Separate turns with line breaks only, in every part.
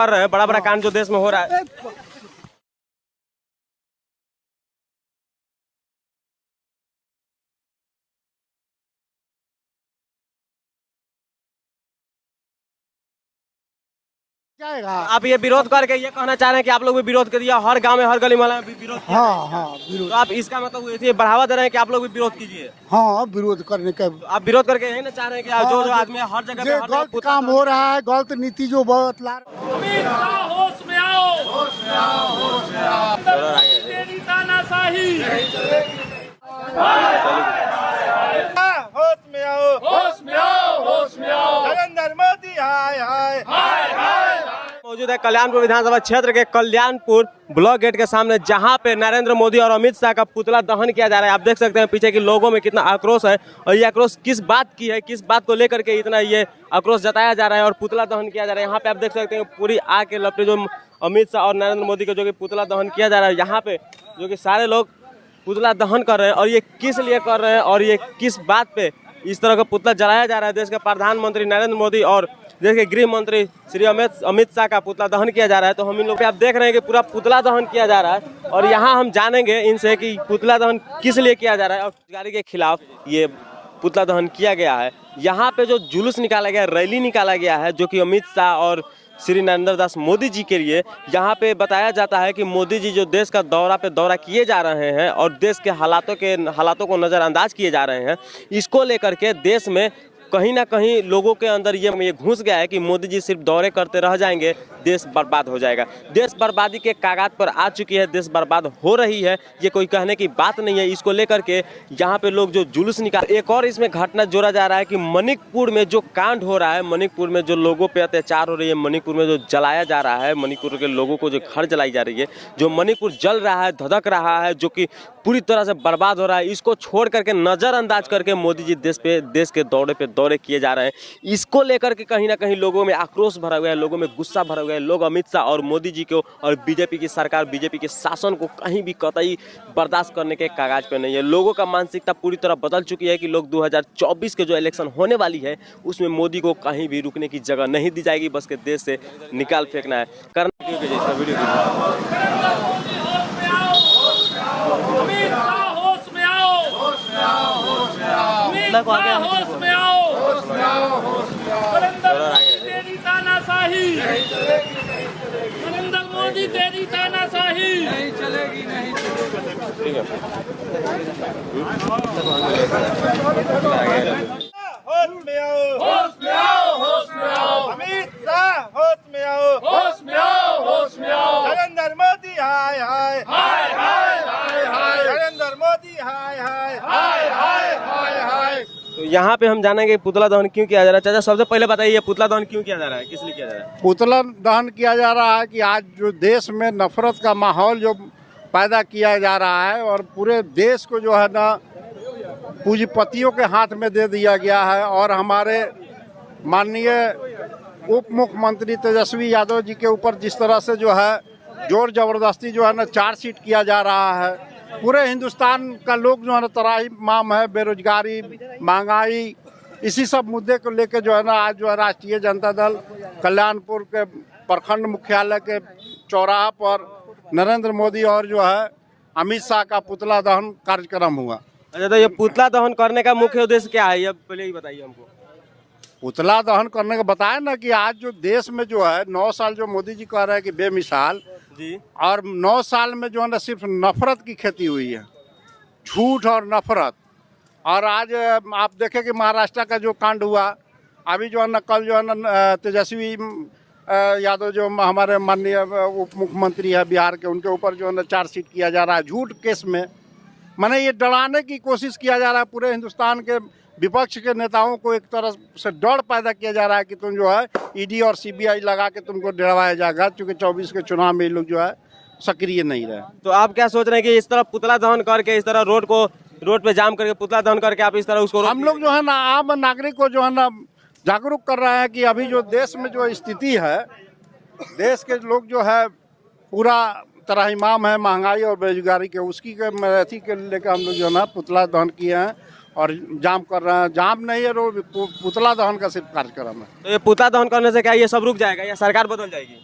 कर रहे हैं, बड़ा बड़ा कांड जो देश में हो रहा है। आप ये विरोध करके ये कहना चाह रहे हैं कि आप लोग भी विरोध करिए, हर गांव में हर गली मोहल्ला में भी विरोध किया।
हाँ विरोध।
तो आप इसका मतलब ये बढ़ावा दे रहे हैं कि आप लोग भी विरोध कीजिए।
हाँ विरोध करने का।
आप विरोध करके यही ना चाह रहे हैं कि जो जो आदमी हर जगह पे
गलत काम हो रहा है, गलत नीति जो बहुत ला
होश में आओ, होश में आओ, होश में आओ। तेरी तानाशाही
होश में आओ,
होश में आओ, होश में आओ।
नरेंद्र मोदी हाय हाय
हाय हाय।
मौजूद है कल्याणपुर विधानसभा क्षेत्र के कल्याणपुर ब्लॉक गेट के सामने, जहां पे नरेंद्र मोदी और अमित शाह का पुतला दहन किया जा रहा है। आप देख सकते हैं पीछे के लोगों में कितना आक्रोश है, और ये आक्रोश किस बात की है, किस बात को लेकर के इतना ये आक्रोश जताया जा रहा है और पुतला दहन किया जा रहा है। यहाँ पे आप देख सकते हैं पूरी आग के लपटे जो अमित शाह और नरेंद्र मोदी का जो कि पुतला दहन किया जा रहा है, यहाँ पे जो कि सारे लोग पुतला दहन कर रहे हैं। और ये किस लिए कर रहे हैं और ये किस बात पे इस तरह का पुतला जलाया जा रहा है। देश के प्रधानमंत्री नरेंद्र मोदी और देश के गृह मंत्री श्री अमित शाह का पुतला दहन किया जा रहा है। तो हम इन लोग पे आप देख रहे हैं कि पूरा पुतला दहन किया जा रहा है, और यहाँ हम जानेंगे इनसे कि पुतला दहन किस लिए किया जा रहा है और बेरोजगारी के खिलाफ ये पुतला दहन किया गया है। यहाँ पे जो जुलूस निकाला गया, रैली निकाला गया है, जो कि अमित शाह और श्री नरेंद्र दास मोदी जी के लिए, यहाँ पे बताया जाता है कि मोदी जी जो देश का दौरा किए जा रहे हैं और देश के हालातों को नज़रअंदाज किए जा रहे हैं, इसको लेकर के देश में कहीं ना कहीं लोगों के अंदर ये घुस गया है कि मोदी जी सिर्फ दौरे करते रह जाएंगे, देश बर्बाद हो जाएगा। देश बर्बादी के कागाज पर आ चुकी है, देश बर्बाद हो रही है, ये कोई कहने की बात नहीं है। इसको लेकर के यहाँ पे लोग जो जुलूस निकाल, एक और इसमें घटना जोड़ा जा रहा है कि मणिपुर में जो कांड हो रहा है, मणिपुर में जो लोगों पे अत्याचार हो रही है, मणिपुर में जो जलाया जा रहा है, मणिपुर के लोगों को जो घर जलाई जा रही है, जो मणिपुर जल रहा है, धधक रहा है, जो कि पूरी तरह से बर्बाद हो रहा है, इसको छोड़ करके नज़रअंदाज करके मोदी जी देश के दौरे किए जा रहे हैं। इसको लेकर के कहीं ना कहीं लोगों में आक्रोश भरा हुआ है, लोगों में गुस्सा भरा हुआ है। लोग अमित शाह और मोदी जी को और बीजेपी की सरकार, बीजेपी के शासन को कहीं भी कतई बर्दाश्त करने के कागज पे नहीं है। लोगों का मानसिकता पूरी तरह बदल चुकी है कि लोग 2024 के जो इलेक्शन होने वाली है उसमें मोदी को कहीं भी रुकने की जगह नहीं दी जाएगी, बस के देश से निकाल फेंकना है।
तेरी तानाशाही, नरेंद्र मोदी तेरी तानाशाही नहीं चलेगी, नहीं चलेगी।
ठीक है।
होश में आओ,
होश में आओ, होश में आओ।
अमित शाह होश में आओ,
होश में आओ, होश में आओ।
नरेंद्र मोदी हाय हाय
हाय हाय हाय हाय।
नरेंद्र मोदी हाय हाय
हाय हाय हाय हाय।
तो यहाँ पे हम जानेंगे पुतला दहन क्यों किया जा रहा है। चाचा सबसे पहले बताइए, ये पुतला दहन क्यों किया जा रहा है, किस लिए किया जा रहा है?
पुतला दहन किया जा रहा है कि आज जो देश में नफरत का माहौल जो पैदा किया जा रहा है और पूरे देश को जो है ना पूंजीपतियों के हाथ में दे दिया गया है, और हमारे माननीय उप मुख्यमंत्री तेजस्वी यादव जी के ऊपर जिस तरह से जो है जोर जबरदस्ती जो है ना चार्जशीट किया जा रहा है, पूरे हिंदुस्तान का लोग जो है ना त्राहिमाम है, बेरोजगारी, महंगाई, इसी सब मुद्दे को लेकर जो है ना आज जो है राष्ट्रीय जनता दल कल्याणपुर के प्रखंड मुख्यालय के चौराहा पर नरेंद्र मोदी और जो है अमित शाह का पुतला दहन कार्यक्रम हुआ।
अच्छा, तो ये पुतला दहन करने का मुख्य उद्देश्य क्या है, ये पहले ही बताइए हमको।
पुतला दहन करने का बताया ना कि आज जो देश में जो है 9 साल जो मोदी जी कह रहे हैं कि बेमिसाल
जी, और
9 साल में जो है ना सिर्फ नफरत की खेती हुई है, झूठ और नफरत। और आज आप देखें कि महाराष्ट्र का जो कांड हुआ, अभी जो है ना कल जो है ना तेजस्वी यादव जो हमारे माननीय उप मुख्यमंत्री है बिहार के, उनके ऊपर जो है ना चार्जशीट किया जा रहा है झूठ केस में। माने ये डराने की कोशिश किया जा रहा है, पूरे हिंदुस्तान के विपक्ष के नेताओं को एक तरह से डर पैदा किया जा रहा है कि तुम जो है ईडी और सीबीआई लगा के तुमको डरवाया जाएगा, क्योंकि 24 के चुनाव में ये लोग जो है सक्रिय नहीं रहे।
तो आप क्या सोच रहे हैं कि इस तरह पुतला दहन करके, इस तरह रोड पे जाम करके पुतला दहन करके आप इस तरह उसको,
हम लोग जो है ना आम नागरिक को जो है ना जागरूक कर रहे हैं कि अभी जो देश में जो स्थिति है, देश के लोग जो है पूरा त्राहिमाम है महंगाई और बेरोजगारी के, उसकी अथी के लेकर हम लोग जो है ना पुतला दहन किए हैं और जाम कर रहे हैं। जाम नहीं है, पुतला दहन का सिर्फ कार्यक्रम है।
तो ये पुतला दहन करने से क्या ये सब रुक जाएगा या सरकार बदल जाएगी?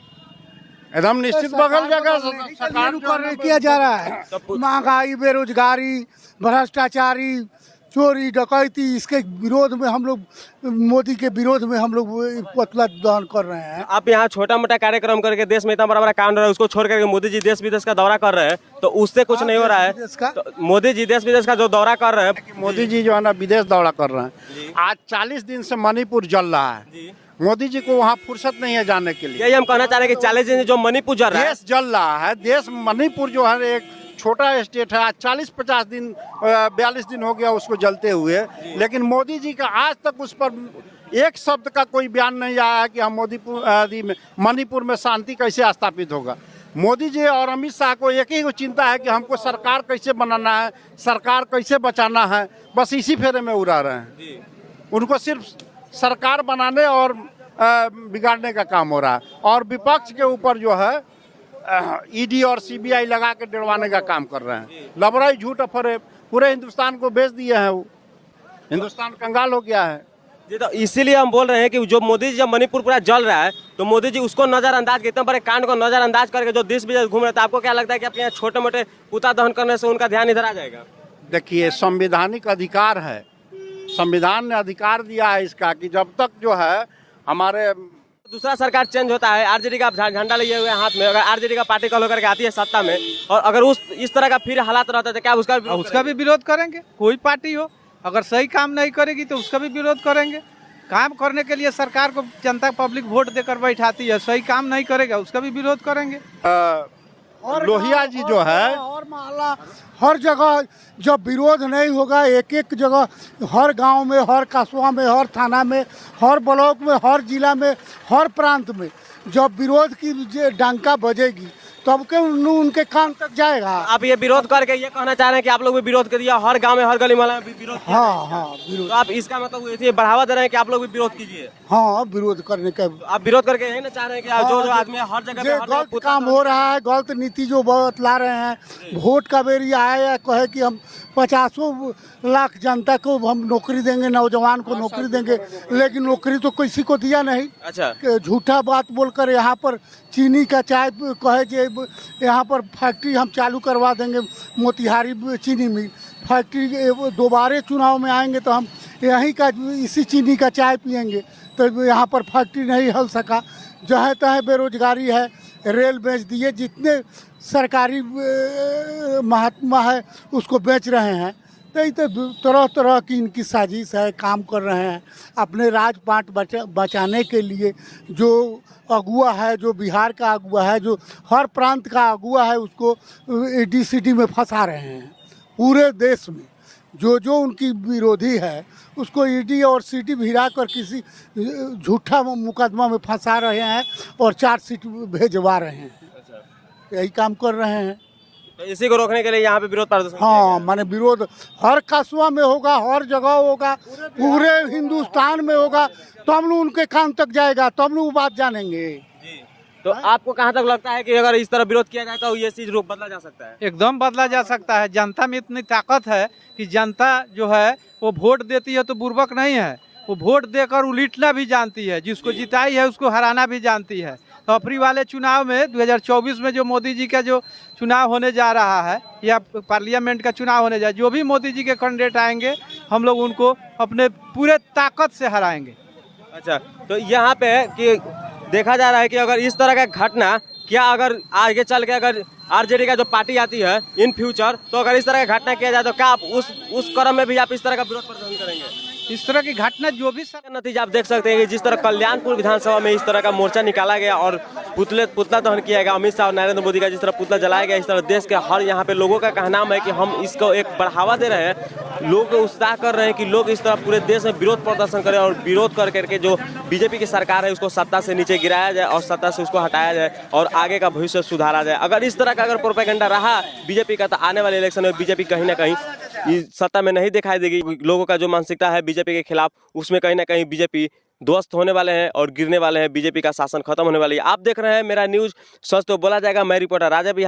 एकदम निश्चित बगल जगह सरकार जो है ना,
किया जा रहा है। महंगाई, बेरोजगारी, भ्रष्टाचारी, चोरी डकैती, इसके विरोध में हम लोग, मोदी के विरोध में हम लोग पुतला दहन कर रहे हैं।
आप यहाँ छोटा मोटा कार्यक्रम करके देश में इतना बड़ा बड़ा काम हो रहा है, उसको छोड़ करके मोदी जी देश विदेश का दौरा कर रहे हैं, तो उससे कुछ नहीं हो रहा है।
विदेश का?
तो मोदी जी देश विदेश का जो दौरा कर रहे हैं,
मोदी जी जो है ना विदेश दौरा कर रहे हैं। आज 40 दिन से मणिपुर जल रहा है। मोदी जी को वहाँ फुर्सत नहीं है जाने के लिए।
यही हम कहना चाह रहे हैं कि 40 दिन जो मणिपुर जा रहा है,
देश जल रहा है। देश मणिपुर जो है एक छोटा स्टेट है। आज 40-50 दिन 42 दिन हो गया उसको जलते हुए, लेकिन मोदी जी का आज तक उस पर एक शब्द का कोई बयान नहीं आया है कि हम मणिपुर में शांति कैसे स्थापित होगा। मोदी जी और अमित शाह को एक ही चिंता है कि हमको सरकार कैसे बनाना है, सरकार कैसे बचाना है, बस इसी फेरे में उड़ा रहे हैं। उनको सिर्फ सरकार बनाने और बिगाड़ने का काम हो रहा है, और विपक्ष के ऊपर जो है ईडी और सीबीआई लगा के डरवाने का काम कर रहे हैं। लबराई झूठ अफरे पूरे हिंदुस्तान को बेच दिए हैं। वो हिंदुस्तान कंगाल हो गया है
जी। तो इसीलिए हम बोल रहे हैं कि जो मोदी जी जब मणिपुर पूरा जल रहा है, तो मोदी जी उसको नजरअंदाज, इतने बड़े कांड को नजरअंदाज करके जो देश विदेश घूम रहे थे, आपको क्या लगता है कि अपने यहाँ छोटे मोटे पुतला दहन करने से उनका ध्यान इधर आ जाएगा?
देखिए, संवैधानिक अधिकार है, संविधान ने अधिकार दिया है इसका कि जब तक जो है हमारे
दूसरा सरकार चेंज होता है, आरजेडी का झंडा लिए हुए हाथ में, अगर आरजेडी का पार्टी कॉल होकर के आती है सत्ता में, और अगर इस तरह का फिर हालात रहता है, तो क्या उसका
भी विरोध करेंगे? कोई पार्टी हो, अगर सही काम नहीं करेगी तो उसका भी विरोध करेंगे। काम करने के लिए सरकार को जनता पब्लिक वोट देकर बैठाती है, सही काम नहीं करेगा उसका भी विरोध करेंगे।
लोहिया जी जो है,
और मोहल्ला हर जगह जब विरोध नहीं होगा, एक एक जगह, हर गांव में, हर कस्बा में, हर थाना में, हर ब्लॉक में, हर जिला में, हर प्रांत में जब विरोध की डंका बजेगी तब के उनके कान तक जाएगा।
आप ये विरोध करके ये कहना चाह रहे हैं कि आप लोग भी विरोध कर दिया, हर गांव में, हर गली मोहल्ला में भी विरोध किया?
हाँ, विरोध।
तो आप इसका मतलब ये बढ़ावा दे रहे हैं कि आप लोग भी विरोध कीजिए?
हाँ, विरोध करने का।
आप विरोध करके यही ना चाह रहे हैं कि जो आदमी हर जगह पे
गलत काम हो रहा है, गलत नीति जो बतला रहे हैं, वोट का बेरी आया कहे कि हम 50 लाख जनता को हम नौकरी देंगे, नौजवान को नौकरी देंगे, लेकिन नौकरी तो किसी को दिया नहीं।
अच्छा,
झूठा बात बोलकर यहाँ पर चीनी का चाय कहे कि यहाँ पर फैक्ट्री हम चालू करवा देंगे, मोतिहारी चीनी मिल फैक्ट्री। दोबारा चुनाव में आएंगे तो हम यहीं का इसी चीनी का चाय पियेंगे, तो यहाँ पर फैक्ट्री नहीं हल सका। जहाँ तहाँ बेरोजगारी है, रेल बेच दिए, जितने सरकारी महात्मा है उसको बेच रहे हैं। तो ये तो तरह तरह की इनकी साजिश है, काम कर रहे हैं अपने राजपाट बचाने के लिए। जो अगुआ है, जो बिहार का अगुआ है, जो हर प्रांत का अगुआ है, उसको ईडी-सीडी में फंसा रहे हैं। पूरे देश में जो उनकी विरोधी है उसको ईडी और सीडी भिड़ा कर किसी झूठा मुकदमा में फंसा रहे हैं और चार्जशीट भेजवा रहे हैं। यही काम कर रहे हैं।
तो इसी को रोकने के लिए यहाँ पे विरोध प्रदर्शन?
हाँ, माने विरोध हर कस्बा में होगा, हर जगह होगा, पूरे हिंदुस्तान में होगा, तो हम लोग उनके कान तक जाएगा, तो हम लोग बात जानेंगे।
तो आपको कहाँ तक लगता है कि अगर इस तरह विरोध किया जाए तो ये चीज रूप बदला जा सकता है?
एकदम बदला जा सकता है। जनता में इतनी ताकत है कि जनता जो है वो वोट देती है तो बुर्बक नहीं है, वो वोट देकर उलीटना भी जानती है, जिसको जिताई है उसको हराना भी जानती है। तो अप्रैल वाले चुनाव में 2024 में जो मोदी जी का जो चुनाव होने जा रहा है, या पार्लियामेंट का चुनाव होने जा, जो भी मोदी जी के कैंडिडेट आएंगे हम लोग उनको अपने पूरे ताकत से हराएंगे।
अच्छा, तो यहाँ पे कि देखा जा रहा है कि अगर इस तरह का घटना, क्या अगर आगे चल के अगर आरजेडी का जो पार्टी आती है इन फ्यूचर, तो अगर इस तरह का घटना किया जाए तो क्या आप उस क्रम में भी आप इस तरह का विरोध प्रदर्शन करेंगे?
इस तरह की घटना जो भी
नतीजा आप देख सकते हैं कि जिस तरह कल्याणपुर विधानसभा में इस तरह का मोर्चा निकाला गया और पुतला दहन किया गया, अमित शाह और नरेंद्र मोदी का जिस तरह पुतला जलाया गया, इस तरह देश के हर यहाँ पे लोगों का कहना है कि हम इसको एक बढ़ावा दे रहे हैं, लोग उत्साह कर रहे हैं कि लोग इस तरह पूरे देश में विरोध प्रदर्शन करें और विरोध कर करके जो बीजेपी की सरकार है उसको सत्ता से नीचे गिराया जाए और सत्ता से उसको हटाया जाए और आगे का भविष्य सुधारा जाए। अगर इस तरह का अगर प्रोपेगेंडा रहा बीजेपी का, तो आने वाले इलेक्शन में बीजेपी कहीं ना कहीं सत्ता में नहीं दिखाई देगी। लोगों का जो मानसिकता है बीजेपी के खिलाफ, उसमें कहीं ना कहीं बीजेपी ध्वस्त होने वाले हैं और गिरने वाले हैं, बीजेपी का शासन खत्म होने वाली है। आप देख रहे हैं मेरा न्यूज़, सच तो बोला जाएगा। मैं रिपोर्टर राजा बिहार।